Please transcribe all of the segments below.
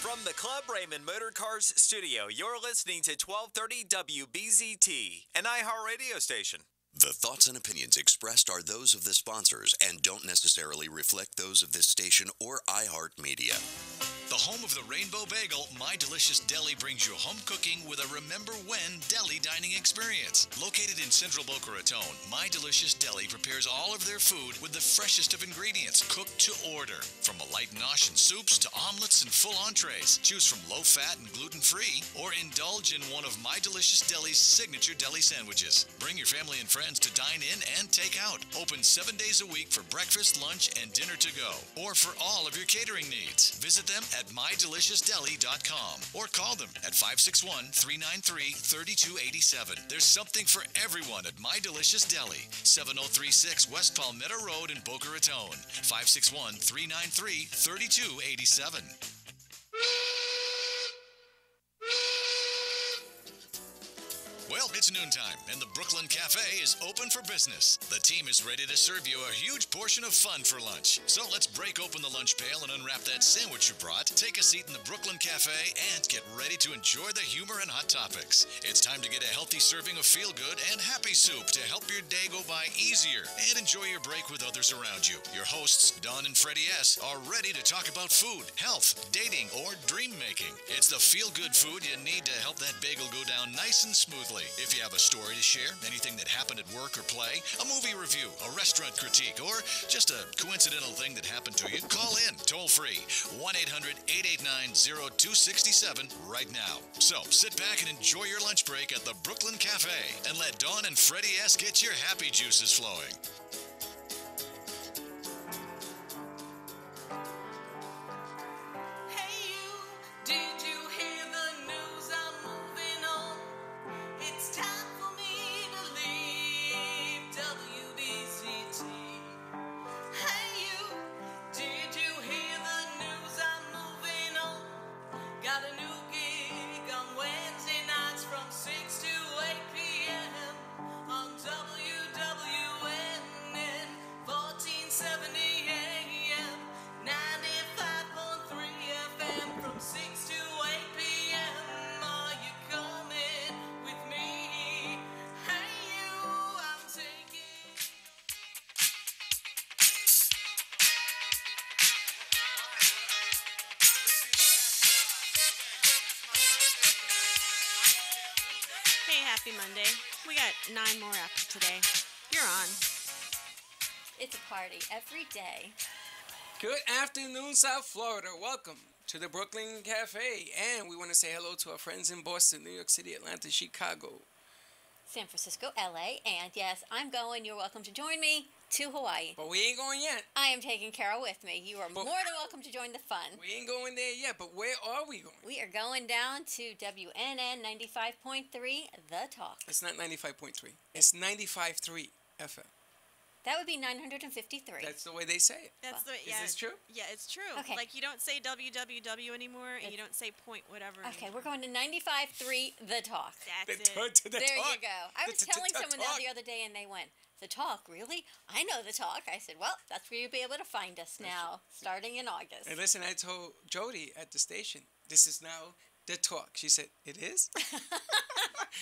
From the Club Raymond Motor Cars studio, you're listening to 1230 WBZT, an iHeartRadio station. The thoughts and opinions expressed are those of the sponsors and don't necessarily reflect those of this station or iHeartMedia. The home of the Rainbow Bagel, My Delicious Deli brings you home cooking with a Remember When deli dining experience. Located in central Boca Raton, My Delicious Deli prepares all of their food with the freshest of ingredients, cooked to order. From a light nosh and soups to omelets and full entrees. Choose from low-fat and gluten-free, or indulge in one of My Delicious Deli's signature deli sandwiches. Bring your family and friends to dine in and take out. Open 7 days a week for breakfast, lunch, and dinner to go, or for all of your catering needs. Visit them at mydeliciousdeli.com or call them at 561-393-3287. There's something for everyone at My Delicious Deli, 7036 West Palmetto Road in Boca Raton, 561-393-3287. Well, it's noontime, and the Brooklyn Cafe is open for business. The team is ready to serve you a huge portion of fun for lunch. So let's break open the lunch pail and unwrap that sandwich you brought, take a seat in the Brooklyn Cafe, and get ready to enjoy the humor and hot topics. It's time to get a healthy serving of feel-good and happy soup to help your day go by easier and enjoy your break with others around you. Your hosts, Don and Freddy S., are ready to talk about food, health, dating, or dream making. It's the feel-good food you need to help that bagel go down nice and smoothly. If you have a story to share, anything that happened at work or play, a movie review, a restaurant critique, or just a coincidental thing that happened to you, call in toll-free 1-800-889-0267 right now. So sit back and enjoy your lunch break at the Brooklyn Cafe and let Dawn and Freddie S. get your happy juices flowing. Happy Monday. We got 9 more after today. You're on. It's a party every day. Good afternoon, South Florida. Welcome to the Brooklyn Cafe. And we want to say hello to our friends in Boston, New York City, Atlanta, Chicago, San Francisco, LA, and yes, I'm going. You're welcome to join me to Hawaii. But we ain't going yet. I am taking Carol with me. You are more than welcome to join the fun. We ain't going there yet, but where are we going? We are going down to WNN 95.3, The Talk. It's not 95.3. It's 95.3 FM. That would be 953. That's the way they say it. That's the way, yeah. Is this true? Yeah, it's true. Okay. Like, you don't say WWW anymore, and you don't say point whatever Okay, anymore. we're going to 95.3 The Talk. That's it. There you go. I was telling someone that the other day, and they went, The Talk, really? I know The Talk. I said, well, that's where you'll be able to find us now, starting in August. And listen, I told Jody at the station, this is now The Talk. She said, it is?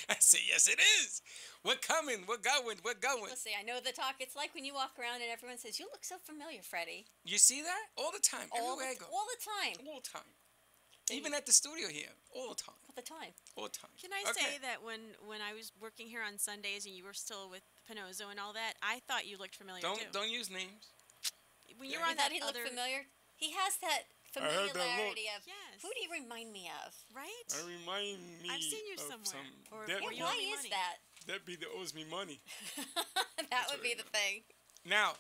I said, yes, it is. We're coming. We're going. We're going. Let's see. I know The Talk. It's like when you walk around and everyone says, you look so familiar, Freddie. You see that? All the time. Everywhere I go. All the time. All the time. Even at the studio here. All the time. All the time. All the time. Can I say that when I was working here on Sundays and you were still with Pinozo and all that, I thought you looked familiar too. Don't use names. When you were on that he looked familiar? He has that familiarity of, yes. who do you remind me of? Right? I remind me I've seen you of somewhere. Why is that? That be the owes me money. That would be the thing. Now,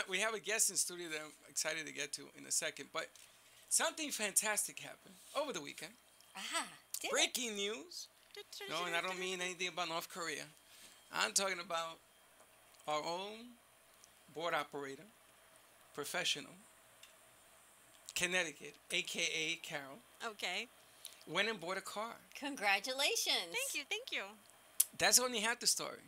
we have a guest in studio that I'm excited to get to in a second, but something fantastic happened over the weekend. Breaking news. No, and I don't mean anything about North Korea. I'm talking about our own board operator, professional, Connecticut, a.k.a. Carol. Okay. Went and bought a car. Congratulations. Thank you. That's only half the story.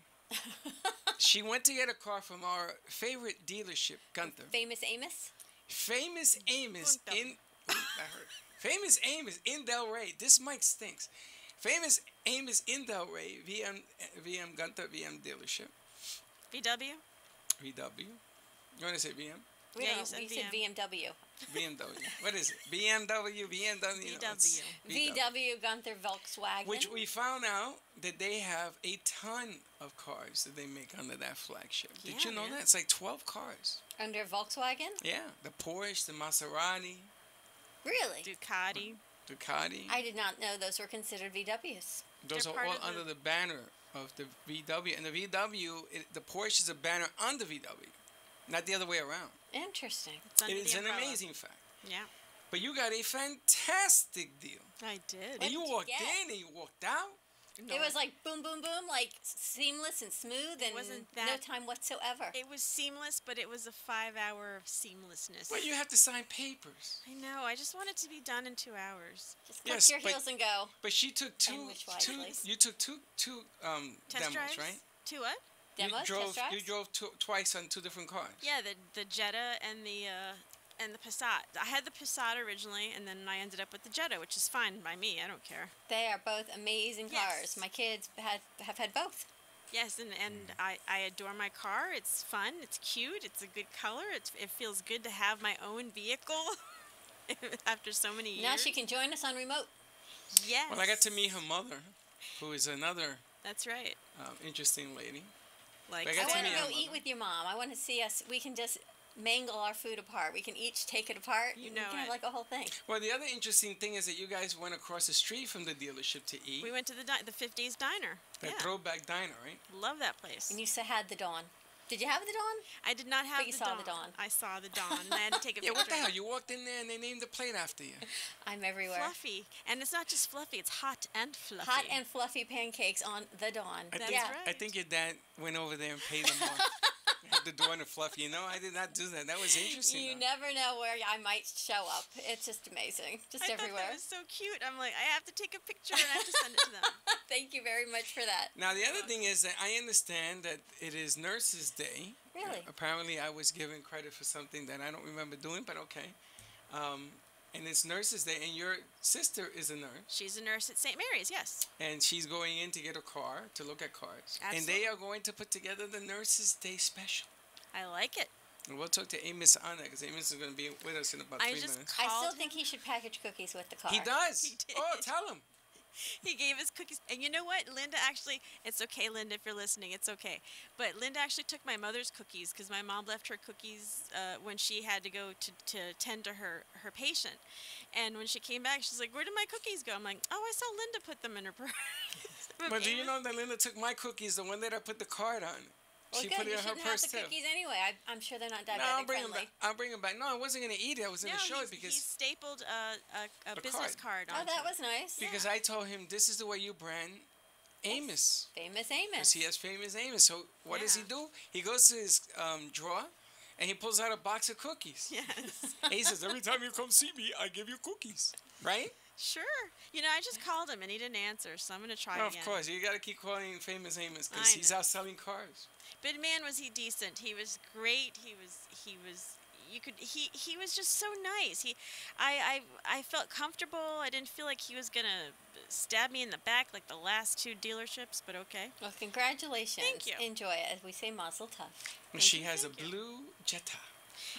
She went to get a car from our favorite dealership, Gunther. Famous Amos? Famous Amos in That hurt. Famous Amos in Delray. This mic stinks. Famous Amos in Delray. VM Gunther VM dealership. VW. VW. You want to say VM? We said BMW. BMW. What is it? BMW, BMW. VW. VW Gunther Volkswagen. Which we found out that they have a ton of cars that they make under that flagship. Did you know that? It's like 12 cars. Under Volkswagen? Yeah. The Porsche, the Maserati. Really? Ducati. I did not know those were considered VWs. Those are all under the banner of the VW. And the VW, the Porsche is a banner on the VW, not the other way around. Interesting. It is an amazing fact. Yeah. But you got a fantastic deal. I did. And you walked in and you walked out. No. It was like boom, boom, boom, like seamless and smooth and no time whatsoever. It was seamless, but it was a 5 hour of seamlessness. Well, you have to sign papers. I know. I just want it to be done in 2 hours. Just click your heels and go. But she took you took two test demos, drives? right? Two what? Demos, test drives? You drove twice on two different cars. Yeah, the Jetta and the Passat. I had the Passat originally, and then I ended up with the Jetta, which is fine by me. I don't care. They are both amazing cars. Yes. My kids have had both. Yes, and I adore my car. It's fun. It's cute. It's a good color. It feels good to have my own vehicle after so many years. Now she can join us on remote. Yes. Well, I got to meet her mother, who is another. That's right. Interesting lady. I want to go eat with your mom. I want to see us. We can just mangle our food apart. We can each take it apart. You know, we can have like a whole thing. Well, the other interesting thing is that you guys went across the street from the dealership to eat. We went to the 50s diner. That throwback diner, right? Love that place. And you had the Dawn. Did you have the Dawn? I did not have the Dawn. I saw the Dawn. And I had to take a picture. Yeah, what the hell? You walked in there and they named the plate after you. I'm everywhere. Fluffy. And it's not just fluffy, it's hot and fluffy. Hot and fluffy pancakes on the Dawn. That's right. I think your dad went over there and paid them off. Had the door and the fluffy. You know, I did not do that. That was interesting. You never know where I might show up. It's just amazing. Just everywhere. Thought that was so cute. I'm like, I have to take a picture and I have to send it to them. Thank you very much for that. Now, the other thing is that I understand that it is Nurses Day. Really? Apparently, I was given credit for something that I don't remember doing, but okay. And it's Nurses Day, and your sister is a nurse. She's a nurse at St. Mary's, yes. And she's going in to get a car, to look at cars. Absolutely. And they are going to put together the Nurses Day special. I like it. And we'll talk to Amos on that, because Amos is going to be with us in about 3 minutes. I still think he should package cookies with the car. He does? He did. Oh, tell him. He gave us cookies. And you know what? Linda actually, it's okay, Linda, if you're listening, it's okay. But Linda actually took my mother's cookies because my mom left her cookies when she had to go to tend to her patient. And when she came back, she's like, where did my cookies go? I'm like, oh, I saw Linda put them in her purse. But do you know that Linda took my cookies, the one that I put the card on? Well, she good. put it in her purse, have the cookies anyway. I'm sure they're not diabetic I'll bring friendly. I'll bring them back. No, I wasn't going to eat it. I was going to show it because... he stapled a business card on it. Oh, that was nice. Because I told him, this is the way you brand Amos. Famous Amos. Because he has Famous Amos. So what does he do? He goes to his drawer, and he pulls out a box of cookies. Yes. And he says, every time you come see me, I give you cookies. Right? Sure. You know, I just called him, and he didn't answer, so I'm going to try again. Of course. You got to keep calling Famous Amos, because he's out selling cars. But man, was he decent. He was great. He was just so nice. I felt comfortable. I didn't feel like he was going to stab me in the back like the last 2 dealerships, but okay. Well, congratulations. Thank you. Enjoy it. As we say, mazel tov. She has a blue Jetta.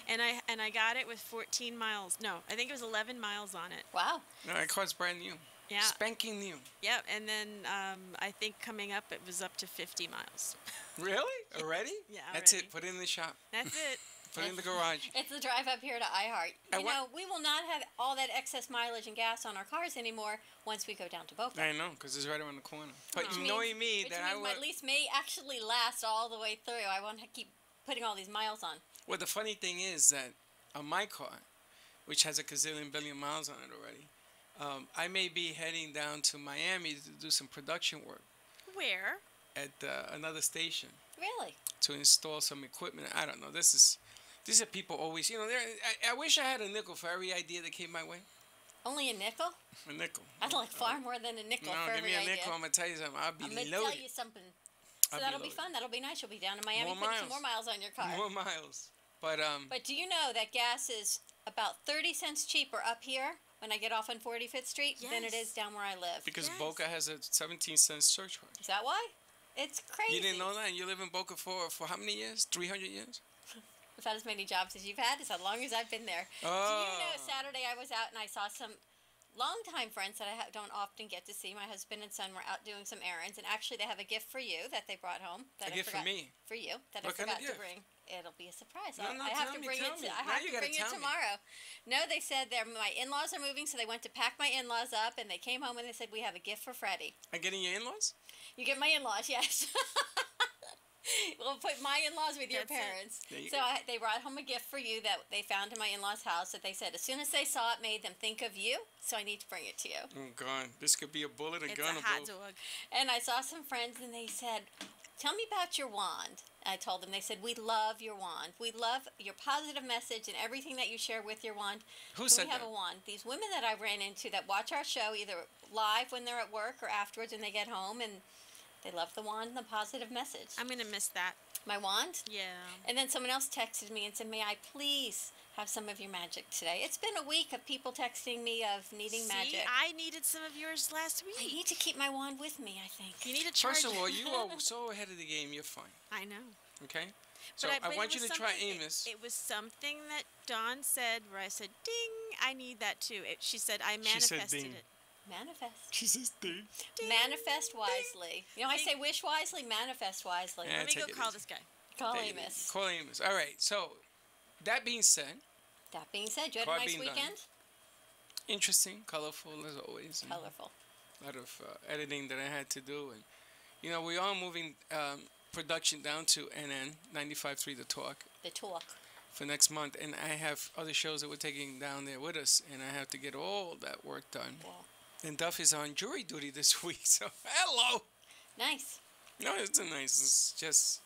And I got it with 14 miles. No, I think it was 11 miles on it. Wow. No, that car's brand new. Yeah. Spanking new. Yep, and then I think coming up it was up to 50 miles. Really? Already? Yeah, That's already. it. Put it in the shop. That's it. Put it in the garage. It's the drive up here to iHeart. You know, we will not have all that excess mileage and gas on our cars anymore once we go down to Boca. I know, because it's right around the corner. But knowing me, that I would... my lease may actually last all the way through. I want to keep putting all these miles on. Well, the funny thing is that on my car, which has a gazillion billion miles on it already, I may be heading down to Miami to do some production work. Where? At another station. Really? To install some equipment. I don't know. These are people always, you know, I wish I had a nickel for every idea that came my way. Only a nickel? A nickel. I'd like far more than a nickel for every idea. Give me a nickel, I'm going to tell you something. I'll be loaded. I'm going to tell you something. So that'll be fun. That'll be nice. You'll be down in Miami putting some more miles on your car. More miles. But do you know that gas is about 30 cents cheaper up here when I get off on 45th Street than it is down where I live. Because Boca has a 17-cent surcharge. Is that why? It's crazy. You didn't know that? You live in Boca for how many years? 300 years? I've had as many jobs as you've had, as long as I've been there. Oh. Do you know, Saturday I was out and I saw some longtime friends that I don't often get to see. My husband and son were out doing some errands, and actually they have a gift for you that they brought home. That a gift for me? For you, that what I forgot kind of to bring. It'll be a surprise. No, I have to bring it. I have to bring it tomorrow. No, they said my in-laws are moving, so they went to pack my in-laws up, and they came home and they said we have a gift for Freddy. I'm getting your in-laws? You get my in-laws, yes. We'll put my in-laws with your parents. So they brought home a gift for you that they found in my in-laws' house that they said as soon as they saw it made them think of you. So I need to bring it to you. Oh God, this could be a bullet, a gun, a hot dog. And I saw some friends and they said, "Tell me about your wand." I told them. They said, "We love your wand. We love your positive message and everything that you share with your wand." Who said that? We have a wand. These women that I ran into that watch our show either live when they're at work or afterwards when they get home, and they love the wand and the positive message. I'm gonna miss that. My wand? Yeah. And then someone else texted me and said, "May I please have some of your magic today?" It's been a week of people texting me of needing magic. I needed some of yours last week. I need to keep my wand with me, I think. You need to charge First of all, you are so ahead of the game, you're fine. I know. Okay? So But I want you to try Amos. It was something that Dawn said where I said, "Ding, I need that too." She said, "I manifested ding. it." Manifest. She says ding. Manifest wisely. You know, I say wish wisely, manifest wisely. Yeah. Let me go take it call easy. this guy. Call Amos. Call Amos. All right. So, that being said, That being said, you had a Card nice being done. weekend? interesting, colorful as always. and Colorful. A lot of editing that I had to do. And, you know, we are moving production down to NN 95.3 The Talk The talk. for next month. And I have other shows that we're taking down there with us. And I have to get all that work done. Yeah. And Duff is on jury duty this week. So, hello. Nice. No, it's nice. It's just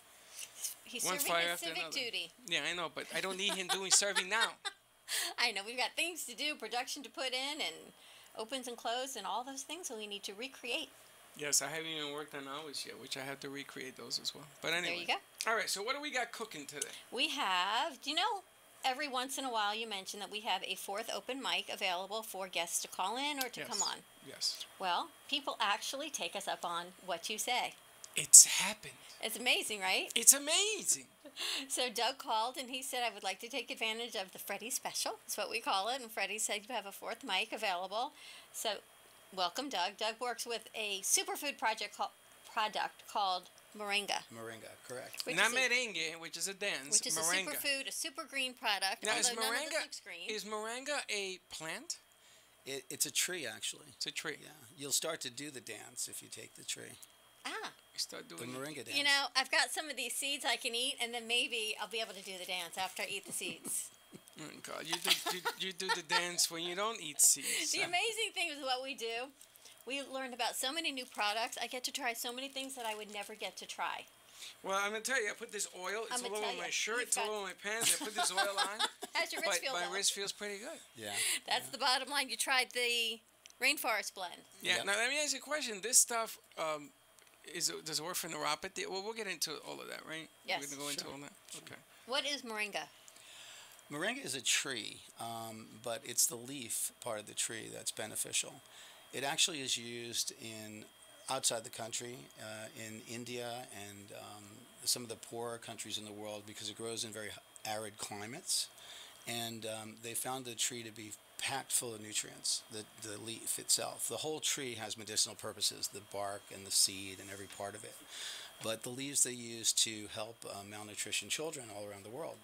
He's one serving fire his after civic another. duty. Yeah, I know, but I don't need him doing serving now. I know. We've got things to do, production to put in, and opens and close, and all those things that we need to recreate. Yes, I haven't even worked on hours yet, which I have to recreate those as well. But anyway. There you go. All right, so what do we got cooking today? We have, do you know, every once in a while you mention that we have a fourth open mic available for guests to call in or to Yes. come on. Yes. Well, people actually take us up on what you say. It's happened. It's amazing, right? It's amazing. So Doug called and he said, "I would like to take advantage of the Freddy special." That's what we call it. And Freddy said you have a fourth mic available. So welcome, Doug. Doug works with a superfood product called Moringa. Moringa, correct. Which Not is merengue, which is a dance. which is moringa. a superfood, a super green product. Now, is although none of this moringa, looks green. is moringa a plant? It's a tree, actually. It's a tree. Yeah, you'll start to do the dance if you take the tree. Ah. You start The doing moringa dance. You know, I've got some of these seeds I can eat, and then maybe I'll be able to do the dance after I eat the seeds. Oh, God, you do the dance when you don't eat seeds. The amazing thing is what we do. We learned about so many new products. I get to try so many things that I would never get to try. Well, I'm going to tell you, I put this oil. It's I'ma all tell over my you, shirt. you've It's all got- over my pants. I put this oil on. How's your wrist But feel, my though? wrist feels pretty good. Yeah. That's the bottom line. You tried the rainforest blend. Yeah. Yep. Now, let me ask you a question. This stuff, does it work for neuropathy? Well, we'll get into all of that, right? Yes. We're going to go into Sure. all that? Okay. What is moringa? Moringa is a tree, but it's the leaf part of the tree that's beneficial. It actually is used outside the country, in India and some of the poorer countries in the world because it grows in very arid climates. And they found the tree to be packed full of nutrients, the leaf itself. The whole tree has medicinal purposes, the bark and the seed and every part of it. But the leaves they use to help malnutrition children all around the world.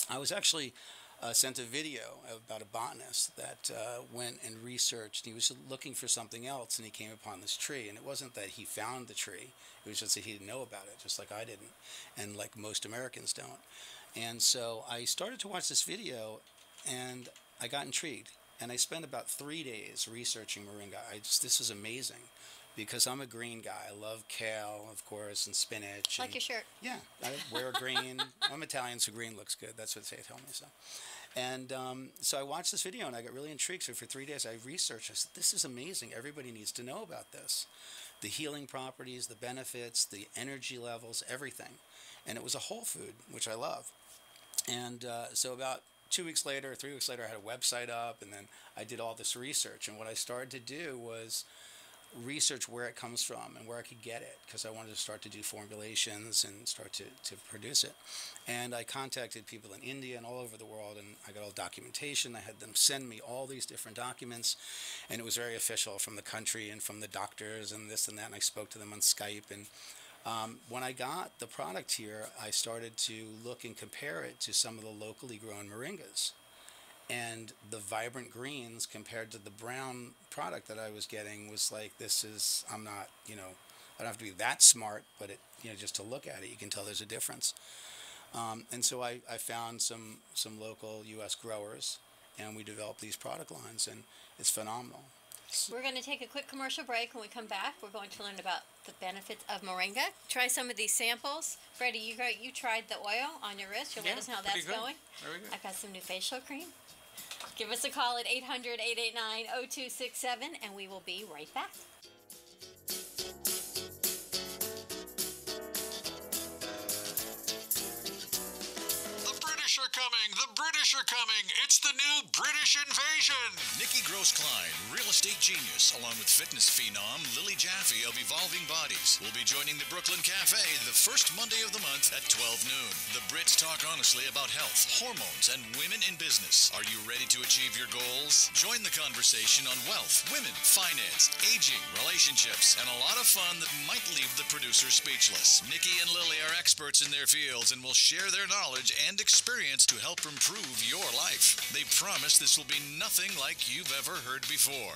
I was actually sent a video about a botanist that went and researched. He was looking for something else, and he came upon this tree. And it wasn't that he found the tree. It was just that he didn't know about it, just like I didn't, and like most Americans don't. And so I started to watch this video, and I got intrigued. And I spent about 3 days researching moringa. This is amazing. Because I'm a green guy. I love kale, of course, and spinach. Like your shirt. Yeah, I wear green. I'm Italian, so green looks good. That's what they tell me. And so I watched this video, and I got really intrigued. So for 3 days, I researched. I said, this is amazing. Everybody needs to know about this. The healing properties, the benefits, the energy levels, everything. And it was a whole food, which I love. And so about 2 weeks later, 3 weeks later, I had a website up, and then I did all this research. And what I started to do was research where it comes from and where I could get it, because I wanted to start to do formulations and start to produce it. And I contacted people in India and all over the world, and I got all documentation. I had them send me all these different documents, and it was very official from the country and from the doctors and this and that, and I spoke to them on Skype. And when I got the product here, I started to look and compare it to some of the locally grown moringas. And the vibrant greens compared to the brown product that I was getting was like, I'm not, I don't have to be that smart, but just to look at it, you can tell there's a difference. And so I found some local U.S. growers, and we developed these product lines, and it's phenomenal. We're going to take a quick commercial break. When we come back, we're going to learn about the benefits of moringa. Try some of these samples. Freddie, you tried the oil on your wrist. You'll let us know how that's going. Very good. I've got some new facial cream. Give us a call at 800-889-0267, and we will be right back. Are coming. The British are coming. It's the new British invasion. Nikki Gross-Klein, real estate genius, along with fitness phenom Lily Jaffe of Evolving Bodies, will be joining the Brooklyn Cafe the first Monday of the month at 12 noon. The Brits talk honestly about health, hormones, and women in business. Are you ready to achieve your goals? Join the conversation on wealth, women, finance, aging, relationships, and a lot of fun that might leave the producer speechless. Nikki and Lily are experts in their fields and will share their knowledge and experience to help improve your life. They promise this will be nothing like you've ever heard before.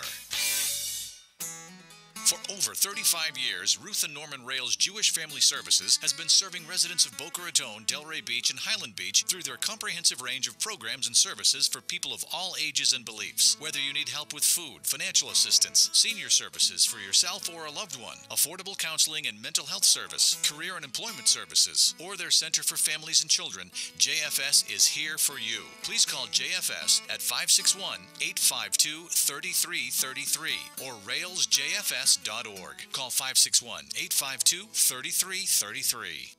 For over 35 years, Ruth and Norman Rails Jewish Family Services has been serving residents of Boca Raton, Delray Beach, and Highland Beach through their comprehensive range of programs and services for people of all ages and beliefs. Whether you need help with food, financial assistance, senior services for yourself or a loved one, affordable counseling and mental health service, career and employment services, or their Center for Families and Children, JFS is here for you. Please call JFS at 561-852-3333 or railsjfs.org. Call 561-852-3333.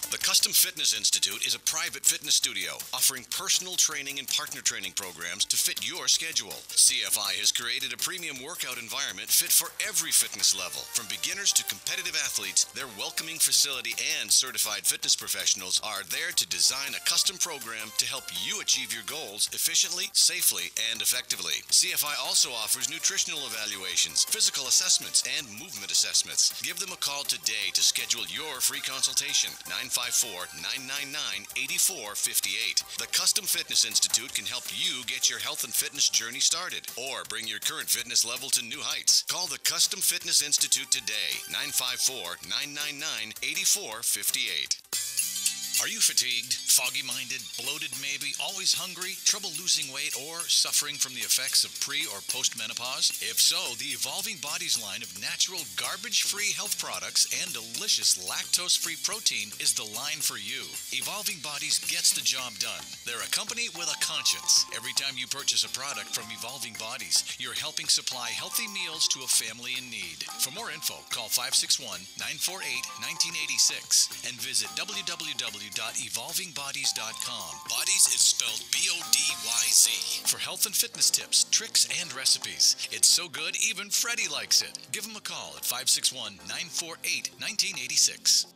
The Custom Fitness Institute is a private fitness studio offering personal training and partner training programs to fit your schedule. CFI has created a premium workout environment fit for every fitness level. From beginners to competitive athletes, their welcoming facility and certified fitness professionals are there to design a custom program to help you achieve your goals efficiently, safely, and effectively. CFI also offers nutritional evaluations, physical assessments, and movement assessments. Give them a call today to schedule your free consultation. 954-999-8458. The Custom Fitness Institute can help you get your health and fitness journey started or bring your current fitness level to new heights. Call the Custom Fitness Institute today. 954-999-8458. Are you fatigued, foggy-minded, bloated maybe, always hungry, trouble losing weight, or suffering from the effects of pre- or post-menopause? If so, the Evolving Bodies line of natural, garbage-free health products and delicious lactose-free protein is the line for you. Evolving Bodies gets the job done. They're a company with a conscience. Every time you purchase a product from Evolving Bodies, you're helping supply healthy meals to a family in need. For more info, call 561-948-1986 and visit www.evolvingbodies.com. Bodies is spelled B-O-D-Y-Z. For health and fitness tips, tricks, and recipes. It's so good, even Freddy likes it. Give him a call at 561-948-1986.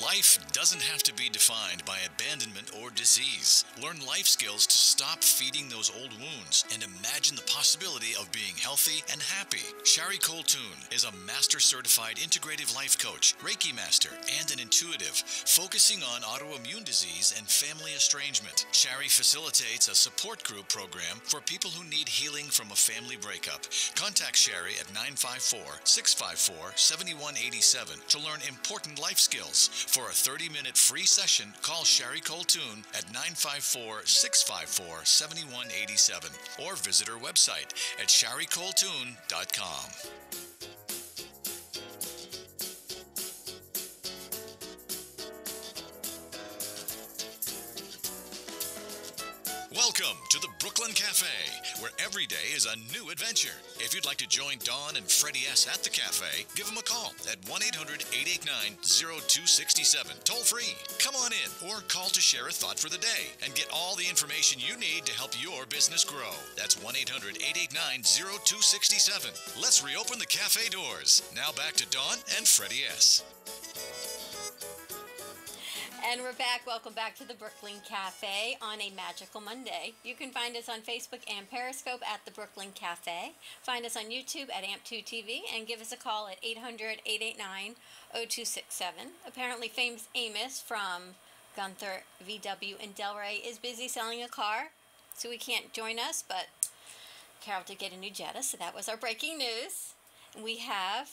Life doesn't have to be defined by abandonment or disease. Learn life skills to stop feeding those old wounds and imagine the possibility of being healthy and happy. Shari Coltoon is a master certified integrative life coach, Reiki master, and an intuitive, focusing on autoimmune disease and family estrangement. Shari facilitates a support group program for people who need healing from a family breakup. Contact Shari at 954-654-7187 to learn important life skills. For a 30-minute free session, call Shari Coltoon at 954-654-7187 or visit her website at sharicoltoon.com. Welcome to the Brooklyn Cafe, where every day is a new adventure. If you'd like to join Dawn and Freddy S. at the cafe, give them a call at 1-800-889-0267, toll free. Come on in or call to share a thought for the day and get all the information you need to help your business grow. That's 1-800-889-0267. Let's reopen the cafe doors. Now back to Dawn and Freddy S. And we're back. Welcome back to the Brooklyn Cafe on a magical Monday. You can find us on Facebook and Periscope at the Brooklyn Cafe. Find us on YouTube at AMP2TV and give us a call at 800-889-0267. Apparently, famous Amos from Gunther VW in Delray is busy selling a car, so he can't join us, but Carol did get a new Jetta, so that was our breaking news. We have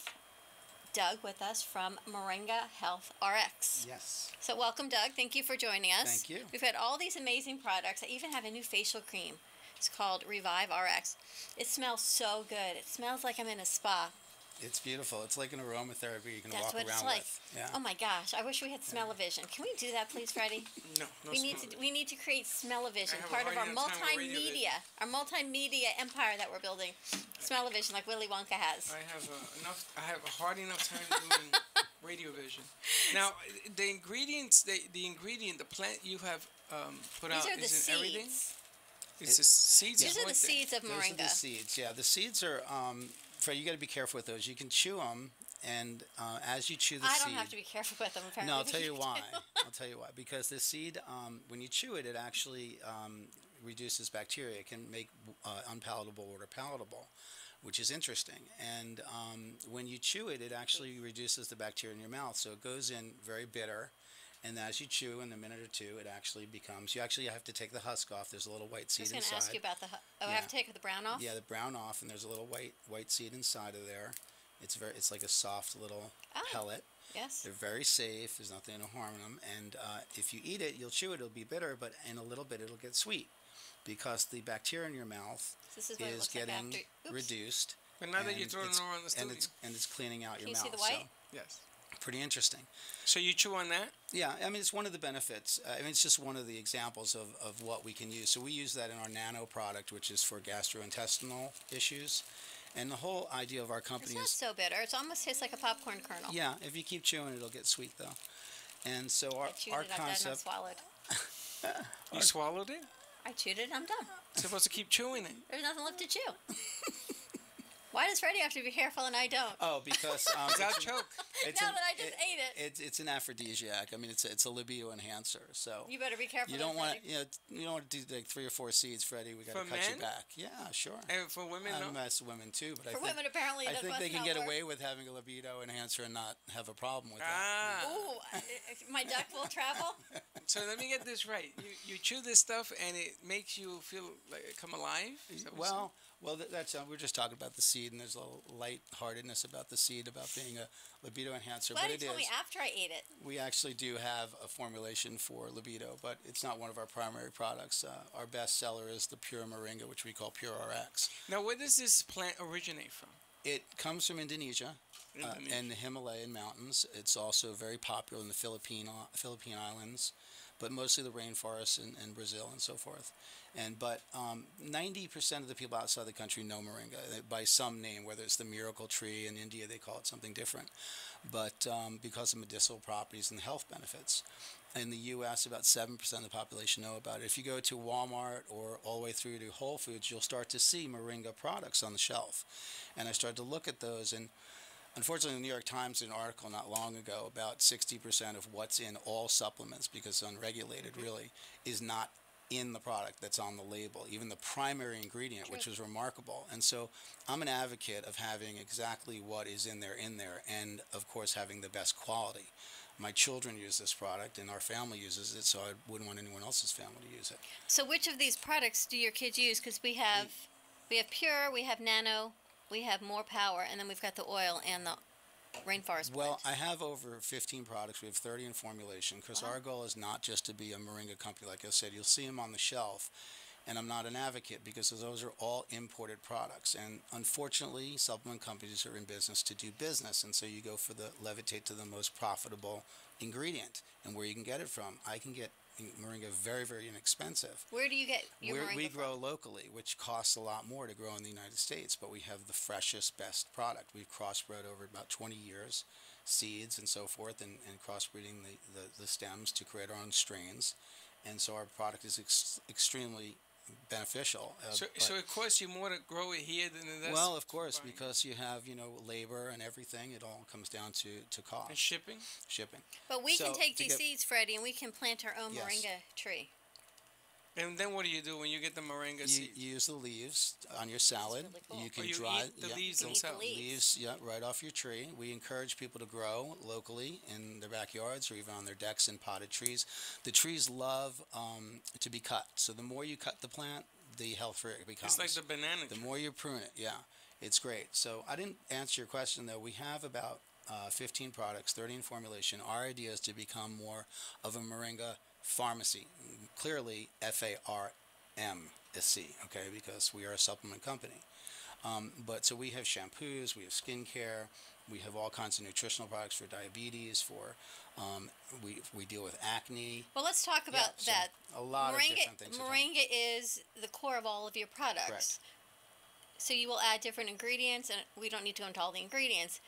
Doug with us from Moringa Health RX. Yes. So welcome, Doug. Thank you for joining us. Thank you. We've had all these amazing products. I even have a new facial cream. It's called Revive RX. It smells so good. It smells like I'm in a spa. It's beautiful. It's like an aromatherapy you can That's walk what around it's like. with. Yeah. Oh my gosh! I wish we had smell-o-vision. Can we do that, please, Freddie? No, we need to create smell-o-vision, I have a part of our hard enough time with multimedia empire that we're building. Smell-o-vision, like Willy Wonka has. I have a hard enough time doing radio vision. Now, the ingredients, the plant you have put out These are the is in everything. seeds. It's the seeds. These are the seeds of Those are moringa. the seeds. Yeah, the seeds are. Fred, you got to be careful with those. You can chew them, and as you chew the seed. I don't have to be careful with them. Apparently. No, I'll tell you why. I'll tell you why. Because the seed, when you chew it, it actually reduces bacteria. It can make unpalatable water palatable, which is interesting. And when you chew it, it actually reduces the bacteria in your mouth. So it goes in very bitter. And as you chew, in a minute or two, it actually becomes. You actually have to take the husk off. There's a little white seed inside. I was going to ask you about the. I have to take the brown off. Yeah, the brown off, and there's a little white seed inside of there. It's like a soft little pellet. Yes. They're very safe. There's nothing to harm them. And if you eat it, you'll chew it. It'll be bitter, but in a little bit, it'll get sweet, because the bacteria in your mouth is getting reduced. But now that you're throwing it around the studio. And it's cleaning out your Can you mouth. see the white? So, yes. Pretty interesting. So you chew on that? Yeah, I mean, it's one of the benefits. I mean, it's just one of the examples of what we can use. So we use that in our nano product, which is for gastrointestinal issues. And the whole idea of our company is... It's not so bitter. It almost tastes like a popcorn kernel. Yeah, if you keep chewing, it'll get sweet, though. And so our concept... I swallowed. You swallowed it? I chewed it, I'm done. You're supposed to keep chewing it. There's nothing left to chew. Why does Freddie have to be careful and I don't? Oh, because without choke. Now that I just ate it. It's an aphrodisiac. I mean, it's a libido enhancer. So you better be careful. You don't want you don't want to do like 3 or 4 seeds, Freddie. We got to cut you back. Yeah, sure. And for women, I mess with women too, but for women apparently I think they can get away with having a libido enhancer and not have a problem with that. Ooh, my duck will travel. So let me get this right. You chew this stuff and it makes you feel like come alive. Well, that's we're just talking about the seed, and there's a little lightheartedness about the seed, about being a libido enhancer. But it is. Me after I ate it. We actually do have a formulation for libido, but it's not one of our primary products. Our best seller is the pure moringa, which we call Pure RX. Now, where does this plant originate from? It comes from Indonesia. And the Himalayan mountains. It's also very popular in the Philippine Islands, but mostly the rainforests in Brazil and so forth. But 90% of the people outside the country know moringa by some name, whether it's the miracle tree in India, they call it something different. But because of medicinal properties and the health benefits. In the U.S., about 7% of the population know about it. If you go to Walmart or all the way through to Whole Foods, you'll start to see moringa products on the shelf. And I started to look at those, and unfortunately, the New York Times did an article not long ago about 60% of what's in all supplements, because it's unregulated really, is not in the product that's on the label, even the primary ingredient, which was remarkable. And so I'm an advocate of having exactly what is in there, and of course having the best quality. My children use this product, and our family uses it, so I wouldn't want anyone else's family to use it. So which of these products do your kids use? Because we have Pure, we have Nano, we have More Power, and then we've got the oil and the rainforest. Well, I have over 15 products. We have 30 in formulation, because our goal is not just to be a moringa company. Like I said, you'll see them on the shelf, and I'm not an advocate, because those are all imported products. And unfortunately, supplement companies are in business to do business, and so you go for the levitate to the most profitable ingredient and where you can get it from. I can get moringa very, very inexpensive. Where do you get your moringa We from? grow locally, which costs a lot more to grow in the United States, but we have the freshest, best product. We've crossbred over about 20 years, seeds and so forth, and crossbreeding the stems to create our own strains. And so our product is extremely beneficial. So it costs you more to grow it here than it does. Well, of course, buying it? because you have labor and everything. It all comes down to cost. And shipping. But we can So, take to these get- seeds, Freddie, and we can plant our own Yes. moringa tree. And then what do you do when you get the moringa You seeds? use the leaves on your salad. really cool. You can Or you dry eat the leaves You eat the themselves. leaves. leaves, yeah, right off your tree. We encourage people to grow locally in their backyards or even on their decks in potted trees. The trees love to be cut, so the more you cut the plant, the healthier it becomes. It's like the banana The tree. more you prune it, yeah, it's great. So I didn't answer your question though. We have about 15 products, 30 in formulation. Our idea is to become more of a moringa pharmacy. Clearly, FARMC, okay, because we are a supplement company. But so we have shampoos, we have skincare, we have all kinds of nutritional products for diabetes, for we deal with acne. Well, let's talk Yeah, about so that. a lot of different things. Moringa is the core of all of your products. Correct. So you will add different ingredients, and we don't need to go into all the ingredients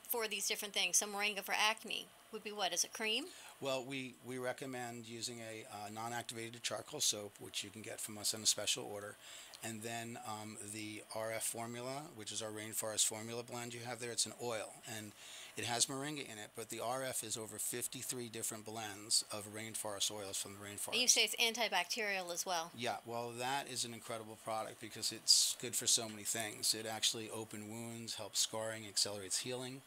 for these different things. So moringa for acne would be what? Is it cream? Well, we recommend using a non-activated charcoal soap, which you can get from us in a special order. And then the RF formula, which is our rainforest formula blend you have there, it's an oil. And it has moringa in it, but the RF is over 53 different blends of rainforest oils from the rainforest. And you say it's antibacterial as well. Yeah, well, that is an incredible product because it's good for so many things. It actually opens wounds, helps scarring, accelerates healing.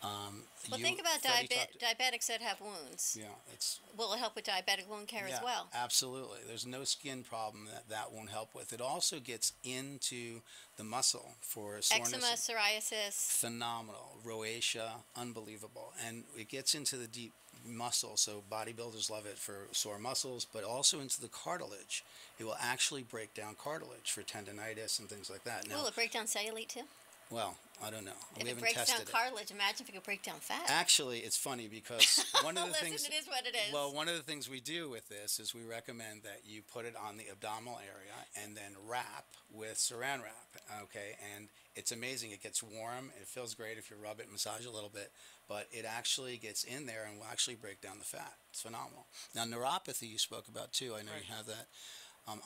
Well, think about Freddie talked- diabetics that have wounds. Yeah, it's Will it help with diabetic wound care as well? absolutely. There's no skin problem that won't help with. It also gets into the muscle for soreness. Eczema, psoriasis. Phenomenal. Rosacea, unbelievable. And it gets into the deep muscle, so bodybuilders love it for sore muscles, but also into the cartilage. It will actually break down cartilage for tendonitis and things like that. Now, Will it break down cellulite too? well, I don't know. If We it haven't breaks down tested it. cartilage, imagine if it could break down fat. Actually, it's funny because one of the Listen, things. it is what it is. Well, one of the things we do with this is we recommend that you put it on the abdominal area and then wrap with saran wrap. Okay, and it's amazing. It gets warm. It feels great if you rub it, massage it a little bit, but it actually gets in there and will actually break down the fat. It's phenomenal. Now, neuropathy you spoke about too. I know you have that.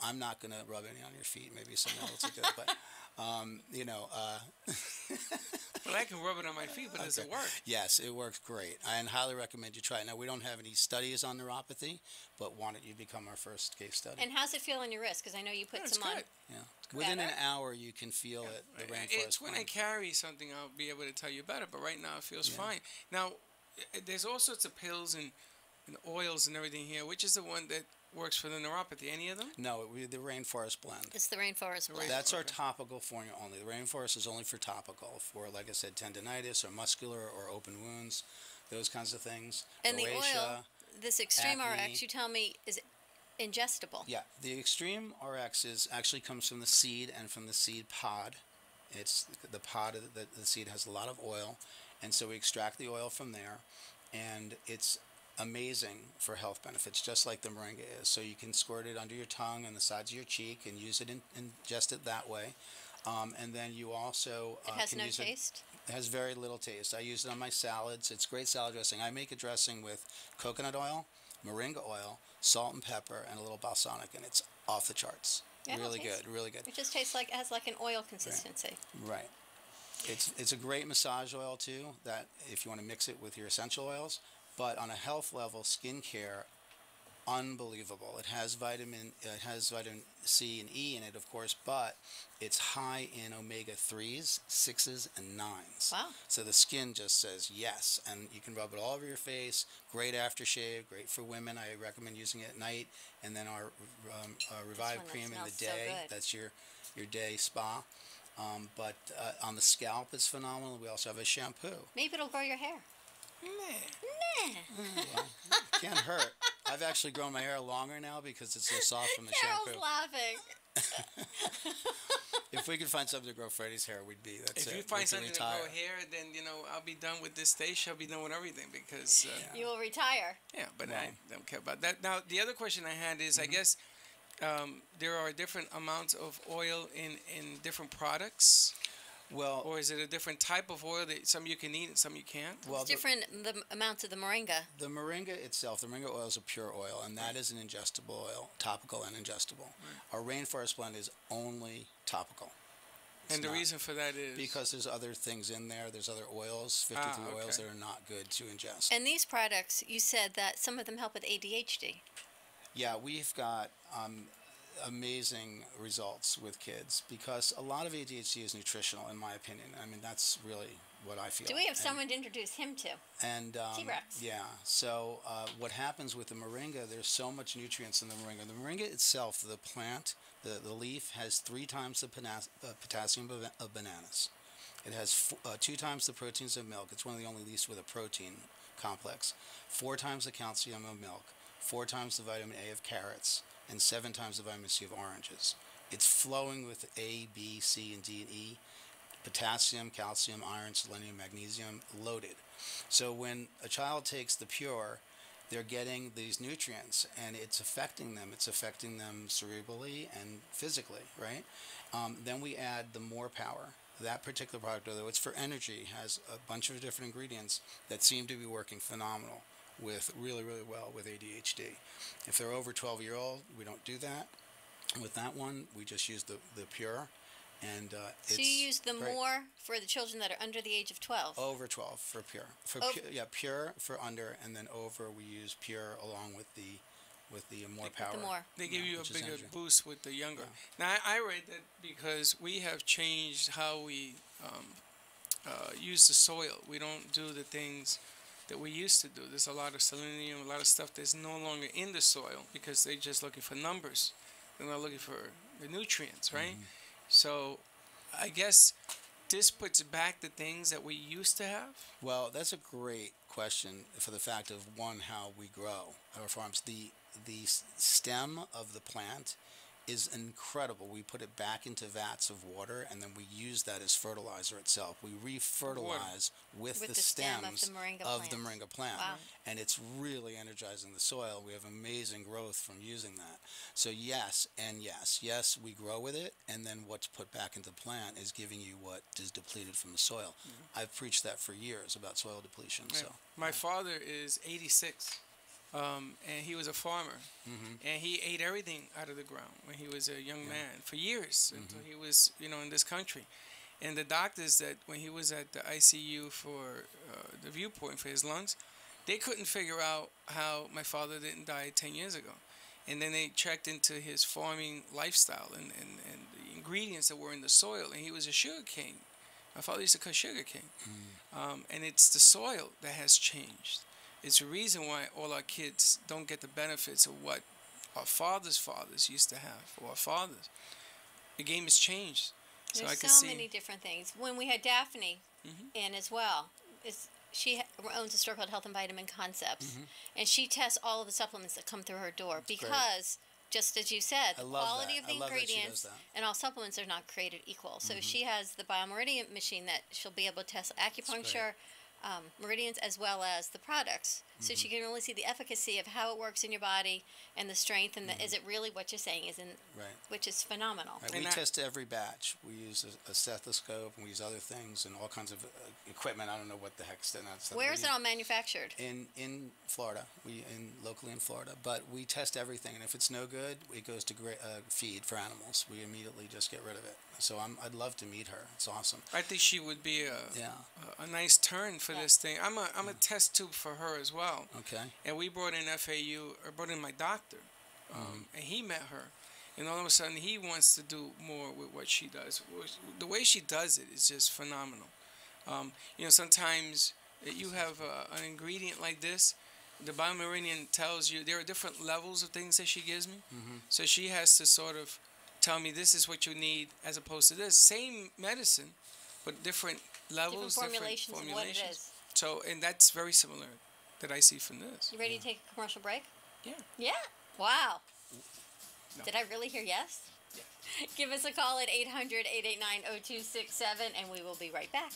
I'm not going to rub any on your feet. Maybe someone else will do it, but. Well, I can rub it on my feet, but does it work? Yes, it works great. I highly recommend you try it. Now, we don't have any studies on neuropathy, but why don't you become our first case study? And how's it feel on your wrist? Because I know you put It's some on. good. Yeah. Within an hour, you can feel it, the rainforest It's when I blend. carry something, I'll be able to tell you better. But right now, it feels fine. Now, there's all sorts of pills and oils and everything here. Which is the one that works for the neuropathy? Any of them? No, the rainforest blend. It's the rainforest blend. That's our Okay. topical formula only. The rainforest is only for topical, for, like I said, tendonitis or muscular or open wounds, those kinds of things. And the Rosacea. oil, this Extreme acne. RX, you tell me, is ingestible. Yeah, the Extreme RX actually comes from the seed and from the seed pod. It's the pod of the seed has a lot of oil, and so we extract the oil from there, and it's amazing for health benefits, just like the moringa is. So you can squirt it under your tongue and the sides of your cheek and use it, ingest it that way. And then you also It has can no use taste. It has very little taste. I use it on my salads. It's great salad dressing. I make a dressing with coconut oil, moringa oil, salt and pepper, and a little balsamic, and it's off the charts. Yeah, Really it tastes- good, really good. It just tastes like, it has like an oil consistency. Right. It's a great massage oil too, that if you want to mix it with your essential oils, but on a health level, skincare, unbelievable. It has vitamin C and E in it, of course, but it's high in omega-3s, 6s, and 9s. Wow. So the skin just says yes, and you can rub it all over your face. Great aftershave, great for women. I recommend using it at night, and then our Revive one that cream in the smells so day. good. That's your day spa. But on the scalp, it's phenomenal. We also have a shampoo. Maybe it'll grow your hair. Can't hurt. I've actually grown my hair longer now because it's so soft from the Carol's shampoo. laughing. If we could find something to grow Freddy's hair, we'd be. That's if it. you find We something could to grow retire. hair, then I'll be done with this station. I'll be done with everything because You will retire. but I don't care about that. Now the other question I had is, I guess there are different amounts of oil in different products. Well, Or is it a different type of oil that some you can eat and some you can't? well, It's different the amounts of the moringa. the moringa itself, the moringa oil is a pure oil, and that is an ingestible oil, topical and ingestible. Our rainforest blend is only topical. And the not. reason for that is Because there's other things in there. There's other oils, 53 oils okay. that are not good to ingest. And these products, you said that some of them help with ADHD. Yeah, we've got amazing results with kids because a lot of ADHD is nutritional, in my opinion. I mean, that's really what I feel. Do we have And- someone to introduce him to? And T-Rex. yeah, so what happens with the moringa? There's so much nutrients in the moringa. The moringa itself, the plant, the leaf has 3 times the potassium of bananas. It has 2 times the proteins of milk. It's one of the only leaves with a protein complex. 4 times the calcium of milk. 4 times the vitamin A of carrots, and 7 times the vitamin C of oranges. It's flowing with A, B, C, and D, and E. Potassium, calcium, iron, selenium, magnesium, loaded. So when a child takes the Pure, they're getting these nutrients, and it's affecting them. It's affecting them cerebrally and physically, right? Then we add the More Power. That particular product, although it's for energy, has a bunch of different ingredients that seem to be working phenomenal with really, really well with ADHD. If they're over 12-year-old, we don't do that. With that one, we just use the Pure. And So it's you use the great. more for the children that are under the age of 12. Over 12 for Pure. Pure for under, and then over we use Pure along with the More Power. The more. they give you which a is bigger energy. boost with the younger. Now I read that because we have changed how we use the soil. We don't do the things that we used to do. There's a lot of selenium, a lot of stuff that's no longer in the soil because they're just looking for numbers. They're not looking for the nutrients, right? So I guess this puts back the things that we used to have. Well, that's a great question for the fact of one, how we grow our farms. The stem of the plant is incredible. We put it back into vats of water, and then we use that as fertilizer itself. We re-fertilize with the stem of stems the moringa of the plant. moringa plant. Wow. And it's really energizing the soil. We have amazing growth from using that. So yes, and yes. Yes, we grow with it, and then what's put back into the plant is giving you what is depleted from the soil. I've preached that for years about soil depletion. Yeah. So My father is 86, and he was a farmer, and he ate everything out of the ground when he was a young man for years until he was, in this country. And the doctors that when he was at the ICU for the viewpoint for his lungs, they couldn't figure out how my father didn't die 10 years ago. And then they checked into his farming lifestyle and the ingredients that were in the soil, and he was a sugar cane. My father used to cut sugar cane. And it's the soil that has changed. It's the reason why all our kids don't get the benefits of what our fathers' fathers used to have, or our fathers. The game has changed. So I There's can so see. many different things. When we had Daphne in as well, she owns a store called Health and Vitamin Concepts, and she tests all of the supplements that come through her door because, just as you said, I the love quality that. of the I love that she does ingredients that. and all supplements are not created equal. So she has the Biomeridian machine that she'll be able to test acupuncture, meridians, as well as the products. So she can really see the efficacy of how it works in your body and the strength, and is it really what you're saying is in, Right. which is phenomenal. Right, And we that- test every batch. We use a stethoscope, and we use other things and all kinds of equipment. I don't know what the heck's that. Where is it all manufactured? In Florida, locally in Florida, but we test everything, and if it's no good, it goes to feed for animals. We immediately just get rid of it. So I'd love to meet her. It's awesome. I think she would be a nice turn for this thing. I'm a test tube for her as well. Okay. And we brought in brought in my doctor, and he met her. And all of a sudden, he wants to do more with what she does. The way she does it is just phenomenal. Sometimes you have an ingredient like this. The Biomeridian tells you there are different levels of things that she gives me. So she has to sort of tell me this is what you need as opposed to this. Same medicine, but different levels, Different formulations of what it is. So, and that's very similar that I see from this. You ready to take a commercial break? Yeah. Yeah. Wow. No. Did I really hear yes? Give us a call at 800-889-0267, and we will be right back.